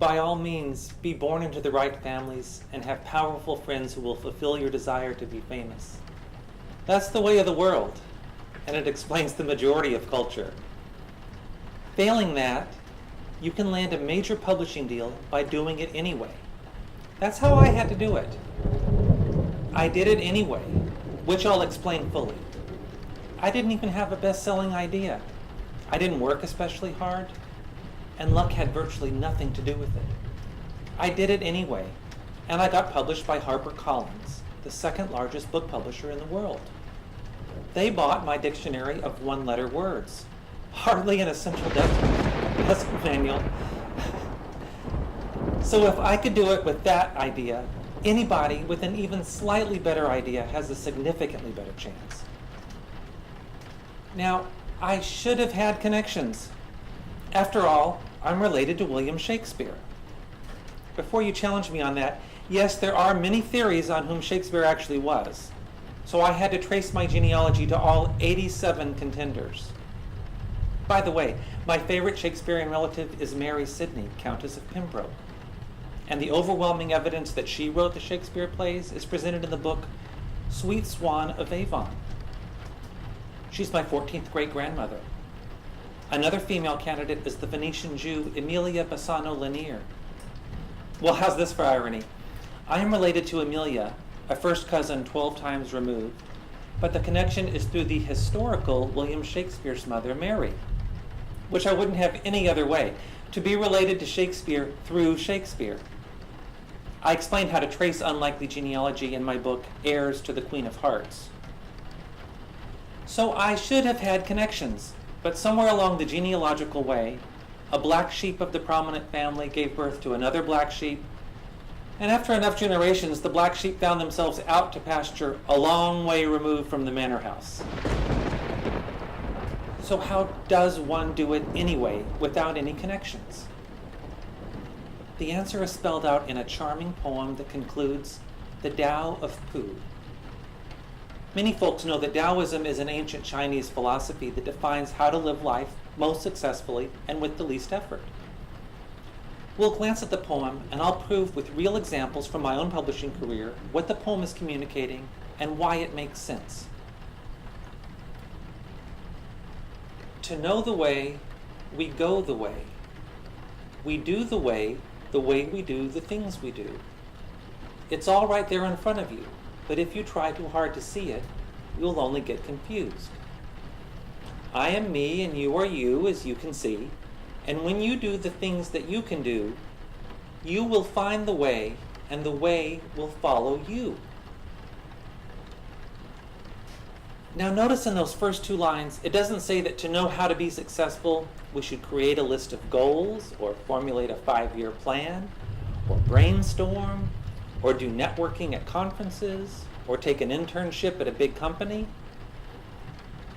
by all means be born into the right families and have powerful friends who will fulfill your desire to be famous. That's the way of the world, and it explains the majority of culture. Failing that, you can land a major publishing deal by doing it anyway. That's how I had to do it. I did it anyway, which I'll explain fully. I didn't even have a best-selling idea. I didn't work especially hard, and luck had virtually nothing to do with it. I did it anyway, and I got published by HarperCollins, the second largest book publisher in the world. They bought my dictionary of one-letter words, hardly an essential decimal manual. So if I could do it with that idea, anybody with an even slightly better idea has a significantly better chance. Now, I should have had connections. After all, I'm related to William Shakespeare. Before you challenge me on that, yes, there are many theories on whom Shakespeare actually was. So I had to trace my genealogy to all 87 contenders. By the way, my favorite Shakespearean relative is Mary Sidney, Countess of Pembroke. And the overwhelming evidence that she wrote the Shakespeare plays is presented in the book Sweet Swan of Avon. She's my 14th great-grandmother. Another female candidate is the Venetian Jew Emilia Bassano Lanier. Well, how's this for irony? I am related to Emilia, a first cousin 12 times removed, but the connection is through the historical William Shakespeare's mother, Mary, which I wouldn't have any other way, to be related to Shakespeare through Shakespeare. I explained how to trace unlikely genealogy in my book, Heirs to the Queen of Hearts. So I should have had connections, but somewhere along the genealogical way, a black sheep of the prominent family gave birth to another black sheep, and after enough generations, the black sheep found themselves out to pasture a long way removed from the manor house. So how does one do it anyway, without any connections? The answer is spelled out in a charming poem that concludes, The Tao of Pooh. Many folks know that Taoism is an ancient Chinese philosophy that defines how to live life most successfully and with the least effort. We'll glance at the poem, and I'll prove with real examples from my own publishing career what the poem is communicating and why it makes sense. To know the way, we go the way. We do the way we do the things we do. It's all right there in front of you, but if you try too hard to see it, you'll only get confused. I am me and you are you, as you can see, and when you do the things that you can do, you will find the way, and the way will follow you. Now notice in those first two lines, it doesn't say that to know how to be successful, we should create a list of goals, or formulate a 5-year plan, or brainstorm, or do networking at conferences, or take an internship at a big company.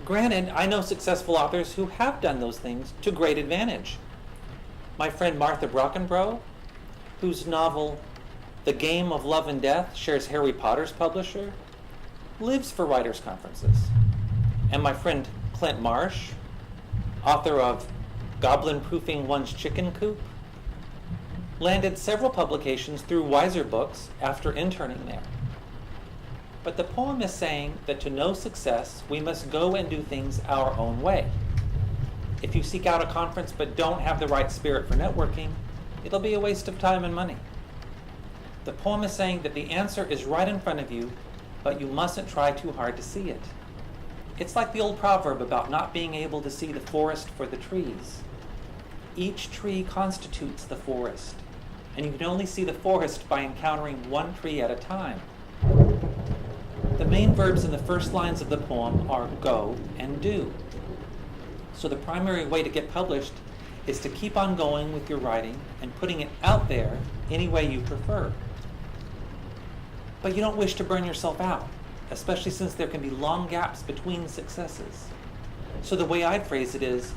Granted, I know successful authors who have done those things to great advantage. My friend Martha Brockenbrough, whose novel The Game of Love and Death shares Harry Potter's publisher, lives for writers' conferences. And my friend Clint Marsh, author of Goblin Proofing One's Chicken Coop, landed several publications through Wiser Books after interning there. But the poem is saying that to know success, we must go and do things our own way. If you seek out a conference but don't have the right spirit for networking, it'll be a waste of time and money. The poem is saying that the answer is right in front of you, but you mustn't try too hard to see it. It's like the old proverb about not being able to see the forest for the trees. Each tree constitutes the forest, and you can only see the forest by encountering one tree at a time. The main verbs in the first lines of the poem are go and do. So the primary way to get published is to keep on going with your writing and putting it out there any way you prefer. But you don't wish to burn yourself out, especially since there can be long gaps between successes. So the way I'd phrase it is,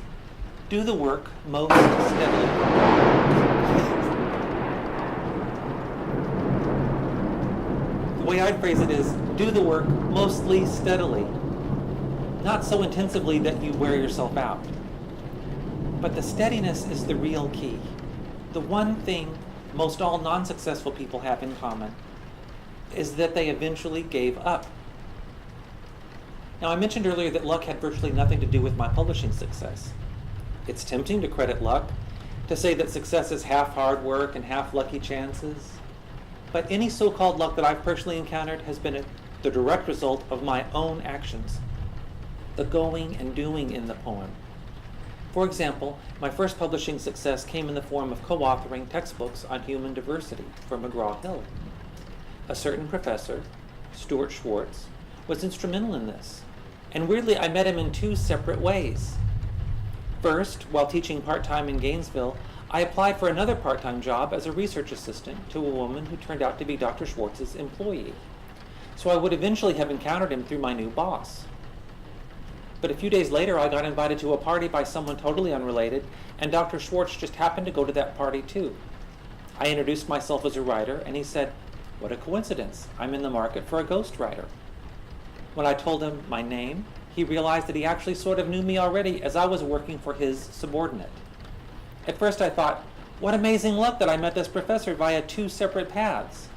do the work most steadily. The way I'd phrase it is, do the work mostly steadily. Not so intensively that you wear yourself out. But the steadiness is the real key. The one thing most all non-successful people have in common is that they eventually gave up. Now, I mentioned earlier that luck had virtually nothing to do with my publishing success. It's tempting to credit luck, to say that success is half hard work and half lucky chances. But any so-called luck that I've personally encountered has been the direct result of my own actions, the going and doing in the poem. For example, my first publishing success came in the form of co-authoring textbooks on human diversity for McGraw-Hill. A certain professor, Stuart Schwartz, was instrumental in this. And weirdly, I met him in two separate ways. First, while teaching part-time in Gainesville, I applied for another part-time job as a research assistant to a woman who turned out to be Dr. Schwartz's employee. So I would eventually have encountered him through my new boss. But a few days later, I got invited to a party by someone totally unrelated, and Dr. Schwartz just happened to go to that party too. I introduced myself as a writer, and he said, "What a coincidence, I'm in the market for a ghostwriter." When I told him my name, he realized that he actually sort of knew me already, as I was working for his subordinate. At first I thought, what amazing luck that I met this professor via two separate paths.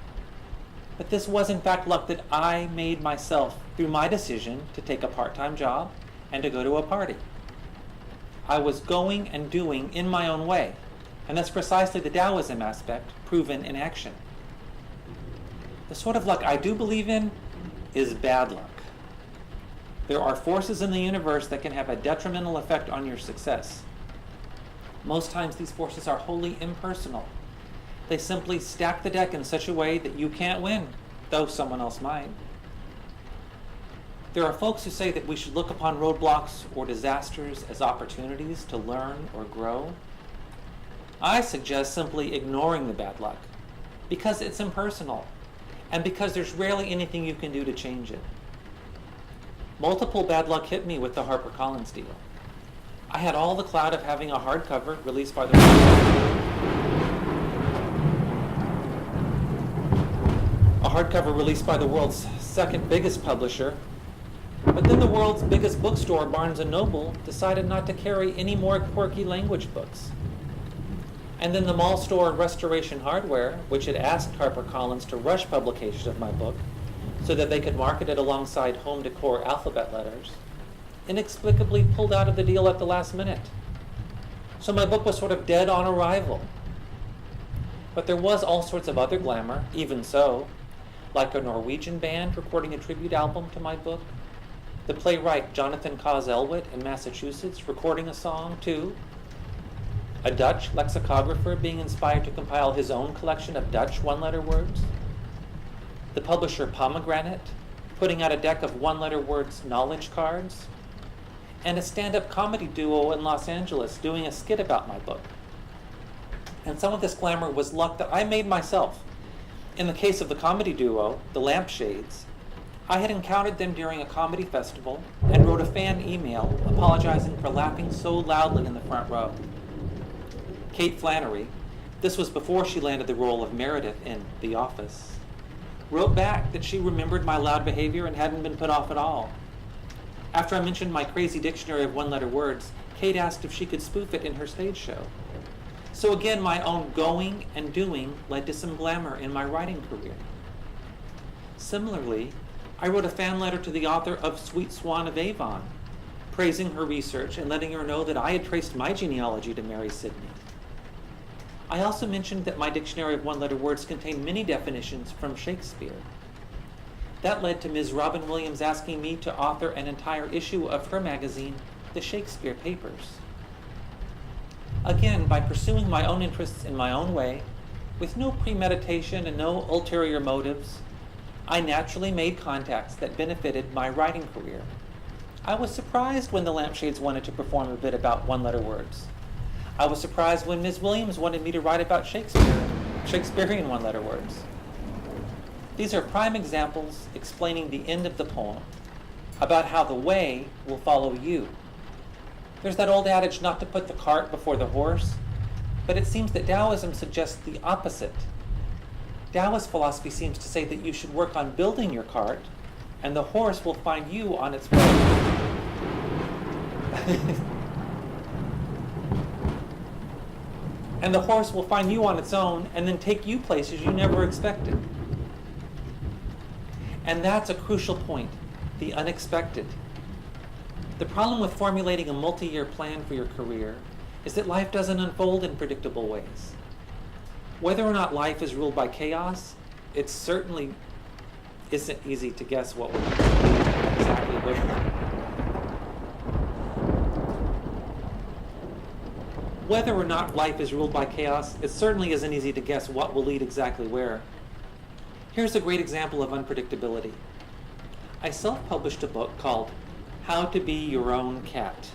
But this was in fact luck that I made myself through my decision to take a part-time job and to go to a party. I was going and doing in my own way, and that's precisely the Taoism aspect proven in action. The sort of luck I do believe in is bad luck. There are forces in the universe that can have a detrimental effect on your success. Most times these forces are wholly impersonal. They simply stack the deck in such a way that you can't win, though someone else might. There are folks who say that we should look upon roadblocks or disasters as opportunities to learn or grow. I suggest simply ignoring the bad luck, because it's impersonal, and because there's rarely anything you can do to change it. Multiple bad luck hit me with the HarperCollins deal. I had all the clout of having a hardcover released by the world's second biggest publisher, but then the world's biggest bookstore, Barnes & Noble, decided not to carry any more quirky language books. And then the mall store Restoration Hardware, which had asked HarperCollins to rush publication of my book so that they could market it alongside home decor alphabet letters, inexplicably pulled out of the deal at the last minute. So my book was sort of dead on arrival. But there was all sorts of other glamour, even so, like a Norwegian band recording a tribute album to my book, the playwright Jonathan Cos Elwit in Massachusetts recording a song too, a Dutch lexicographer being inspired to compile his own collection of Dutch one-letter words, the publisher Pomegranate putting out a deck of one-letter words knowledge cards, and a stand-up comedy duo in Los Angeles doing a skit about my book. And some of this glamour was luck that I made myself. In the case of the comedy duo, the Lampshades, I had encountered them during a comedy festival and wrote a fan email apologizing for laughing so loudly in the front row. Kate Flannery, this was before she landed the role of Meredith in The Office, wrote back that she remembered my loud behavior and hadn't been put off at all. After I mentioned my crazy dictionary of one-letter words, Kate asked if she could spoof it in her stage show. So again, my own going and doing led to some glamour in my writing career. Similarly, I wrote a fan letter to the author of Sweet Swan of Avon, praising her research and letting her know that I had traced my genealogy to Mary Sidney. I also mentioned that my dictionary of one-letter words contained many definitions from Shakespeare. That led to Ms. Robin Williams asking me to author an entire issue of her magazine, The Shakespeare Papers. Again, by pursuing my own interests in my own way, with no premeditation and no ulterior motives, I naturally made contacts that benefited my writing career. I was surprised when the Lampshades wanted to perform a bit about one-letter words. I was surprised when Ms. Williams wanted me to write about Shakespearean one-letter words. These are prime examples explaining the end of the poem, about how the way will follow you. There's that old adage not to put the cart before the horse, but it seems that Taoism suggests the opposite. Taoist philosophy seems to say that you should work on building your cart, and the horse will find you on its way. And the horse will find you on its own and then take you places you never expected. And that's a crucial point, the unexpected. The problem with formulating a multi-year plan for your career is that life doesn't unfold in predictable ways. Whether or not life is ruled by chaos, it certainly isn't easy to guess what will lead exactly where. Whether or not life is ruled by chaos, it certainly isn't easy to guess what will lead exactly where. Here's a great example of unpredictability. I self-published a book called How to Be Your Own Cat.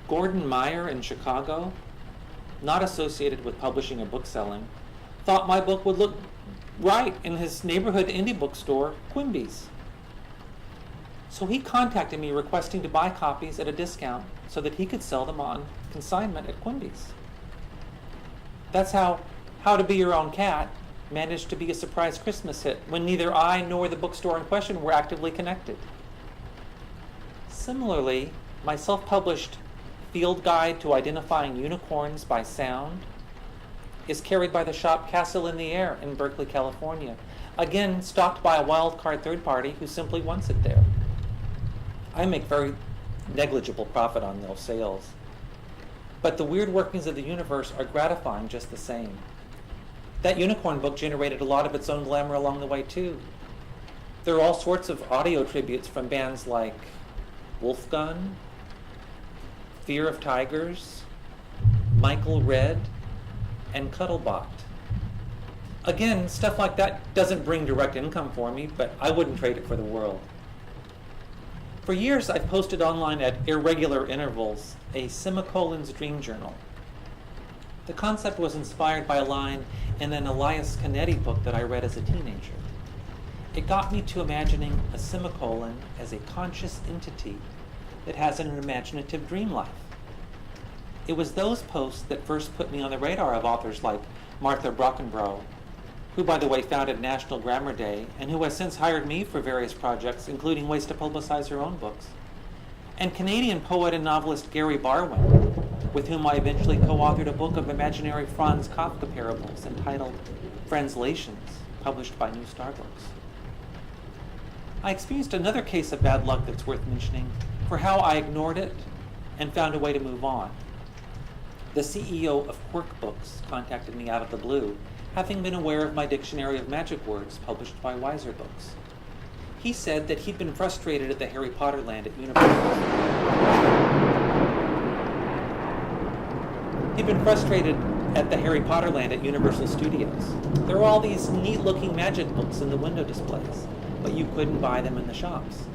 Gordon Meyer in Chicago, not associated with publishing or book selling, thought my book would look right in his neighborhood indie bookstore, Quimby's. So he contacted me requesting to buy copies at a discount so that he could sell them on consignment at Quimby's. That's how to Be Your Own Cat managed to be a surprise Christmas hit when neither I nor the bookstore in question were actively connected. Similarly, my self-published Field Guide to Identifying Unicorns by Sound is carried by the shop Castle in the Air in Berkeley, California, again stocked by a wild-card third party who simply wants it there. I make very negligible profit on those sales, but the weird workings of the universe are gratifying just the same. That unicorn book generated a lot of its own glamour along the way too. There are all sorts of audio tributes from bands like Wolfgun, Fear of Tigers, Michael Redd, and Cuddlebot. Again, stuff like that doesn't bring direct income for me, but I wouldn't trade it for the world. For years, I've posted online at irregular intervals a Semicolon's Dream Journal. The concept was inspired by a line in an Elias Canetti book that I read as a teenager. It got me to imagining a semicolon as a conscious entity that has an imaginative dream life. It was those posts that first put me on the radar of authors like Martha Brockenbrough, who, by the way, founded National Grammar Day, and who has since hired me for various projects, including ways to publicize her own books, and Canadian poet and novelist Gary Barwin, with whom I eventually co-authored a book of imaginary Franz Kafka parables entitled Translations, published by New Star Books. I experienced another case of bad luck that's worth mentioning for how I ignored it and found a way to move on. The CEO of Quirk Books contacted me out of the blue, having been aware of my Dictionary of Magic Words published by Wiser Books. He said that he'd been frustrated at the Harry Potter land at Universal. He'd been frustrated at the Harry Potter land at Universal Studios. There were all these neat-looking magic books in the window displays, but you couldn't buy them in the shops.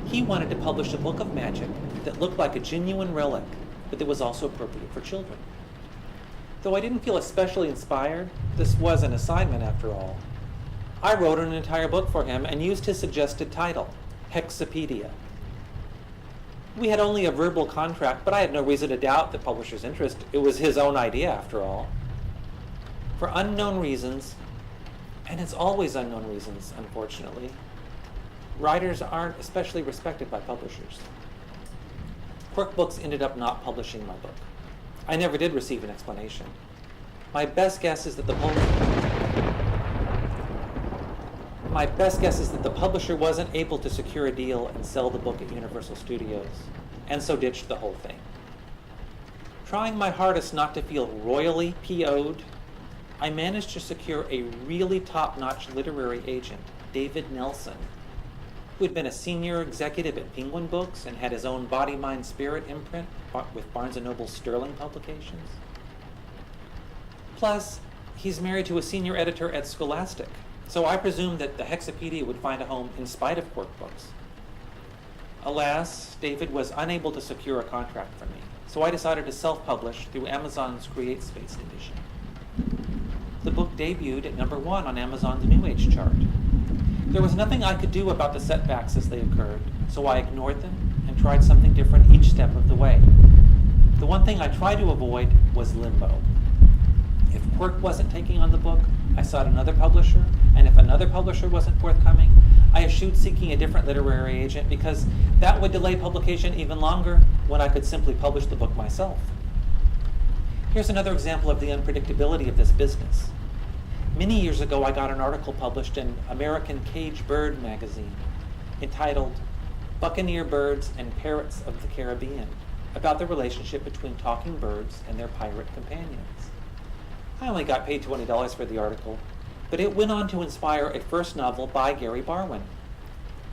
He wanted to publish a book of magic that looked like a genuine relic, but that was also appropriate for children. Though I didn't feel especially inspired, this was an assignment after all. I wrote an entire book for him and used his suggested title, Hexapedia. We had only a verbal contract, but I had no reason to doubt the publisher's interest. It was his own idea, after all. For unknown reasons, and it's always unknown reasons, unfortunately, writers aren't especially respected by publishers. Quirk Books ended up not publishing my book. I never did receive an explanation. My best guess is that the publisher wasn't able to secure a deal and sell the book at Universal Studios, and so ditched the whole thing. Trying my hardest not to feel royally PO'd, I managed to secure a really top-notch literary agent, David Nelson, who had been a senior executive at Penguin Books and had his own Body, Mind, Spirit imprint with Barnes & Noble Sterling Publications. Plus, he's married to a senior editor at Scholastic, so I presumed that the Hexapedia would find a home in spite of Quirk Books. Alas, David was unable to secure a contract from me, so I decided to self-publish through Amazon's CreateSpace division. The book debuted at number 1 on Amazon's New Age chart. There was nothing I could do about the setbacks as they occurred, so I ignored them and tried something different each step of the way. The one thing I tried to avoid was limbo. If Quirk wasn't taking on the book, I sought another publisher, and if another publisher wasn't forthcoming, I eschewed seeking a different literary agent because that would delay publication even longer when I could simply publish the book myself. Here's another example of the unpredictability of this business. Many years ago, I got an article published in American Cage Bird magazine entitled Buccaneer Birds and Parrots of the Caribbean, about the relationship between talking birds and their pirate companions. I only got paid $20 for the article, but it went on to inspire a first novel by Gary Barwin.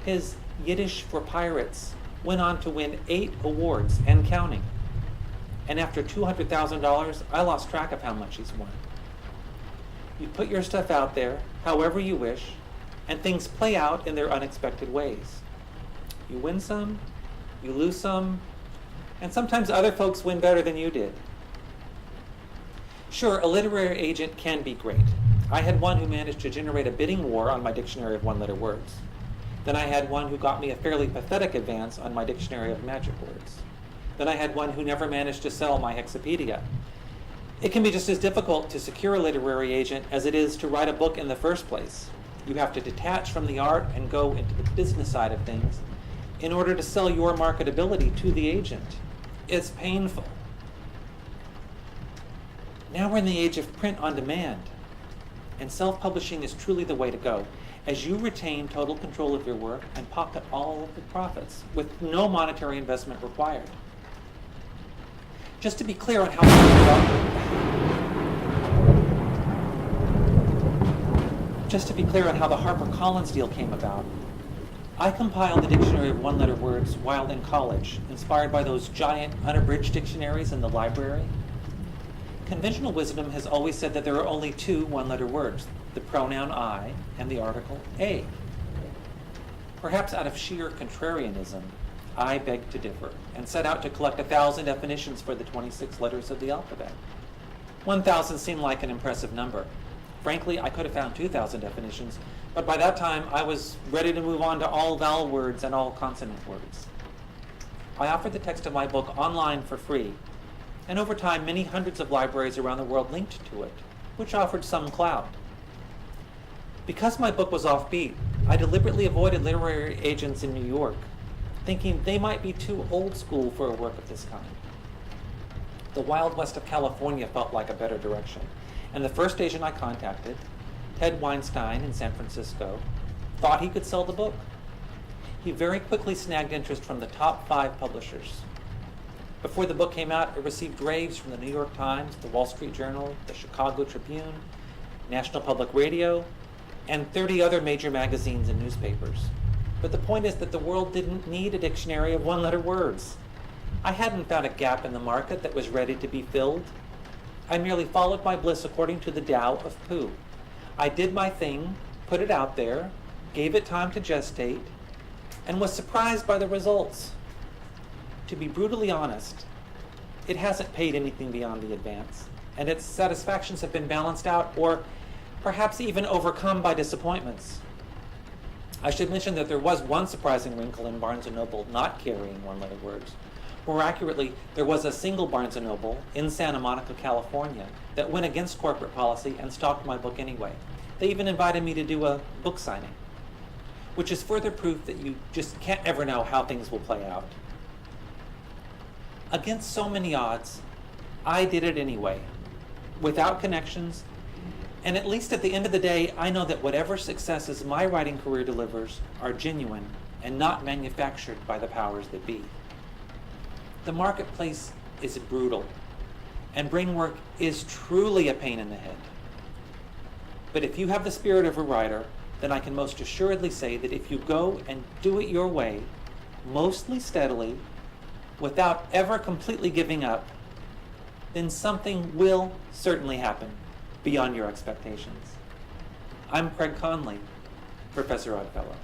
His Yiddish for Pirates went on to win 8 awards and counting. And after $200,000, I lost track of how much he's won. You put your stuff out there, however you wish, and things play out in their unexpected ways. You win some, you lose some, and sometimes other folks win better than you did. Sure, a literary agent can be great. I had one who managed to generate a bidding war on my dictionary of one-letter words. Then I had one who got me a fairly pathetic advance on my dictionary of magic words. Then I had one who never managed to sell my Hexapedia. It can be just as difficult to secure a literary agent as it is to write a book in the first place. You have to detach from the art and go into the business side of things in order to sell your marketability to the agent. It's painful. Now we're in the age of print on demand, and self-publishing is truly the way to go, as you retain total control of your work and pocket all of the profits with no monetary investment required. Just to be clear on how the HarperCollins deal came about, I compiled the dictionary of one-letter words while in college, inspired by those giant unabridged dictionaries in the library. Conventional wisdom has always said that there are only 2 one-letter words, the pronoun I and the article a. Perhaps out of sheer contrarianism, I beg to differ and set out to collect 1,000 definitions for the 26 letters of the alphabet. 1,000 seemed like an impressive number. Frankly, I could have found 2,000 definitions, but by that time I was ready to move on to all vowel words and all consonant words. I offered the text of my book online for free, and over time many hundreds of libraries around the world linked to it, which offered some clout. Because my book was offbeat, I deliberately avoided literary agents in New York, thinking they might be too old school for a work of this kind. The Wild West of California felt like a better direction, and the first agent I contacted, Ted Weinstein in San Francisco, thought he could sell the book. He very quickly snagged interest from the top 5 publishers. Before the book came out, it received raves from the New York Times, the Wall Street Journal, the Chicago Tribune, National Public Radio, and 30 other major magazines and newspapers. But the point is that the world didn't need a dictionary of one-letter words. I hadn't found a gap in the market that was ready to be filled. I merely followed my bliss according to the Tao of Pooh. I did my thing, put it out there, gave it time to gestate, and was surprised by the results. To be brutally honest, it hasn't paid anything beyond the advance, and its satisfactions have been balanced out or perhaps even overcome by disappointments. I should mention that there was one surprising wrinkle in Barnes & Noble not carrying one-letter words. More accurately, there was a single Barnes & Noble in Santa Monica, California, that went against corporate policy and stocked my book anyway. They even invited me to do a book signing, which is further proof that you just can't ever know how things will play out. Against so many odds, I did it anyway, without connections, and at least at the end of the day, I know that whatever successes my writing career delivers are genuine and not manufactured by the powers that be. The marketplace is brutal, and brain work is truly a pain in the head. But if you have the spirit of a writer, then I can most assuredly say that if you go and do it your way, mostly steadily, without ever completely giving up, then something will certainly happen beyond your expectations. I'm Craig Conley, Professor Oddfellow.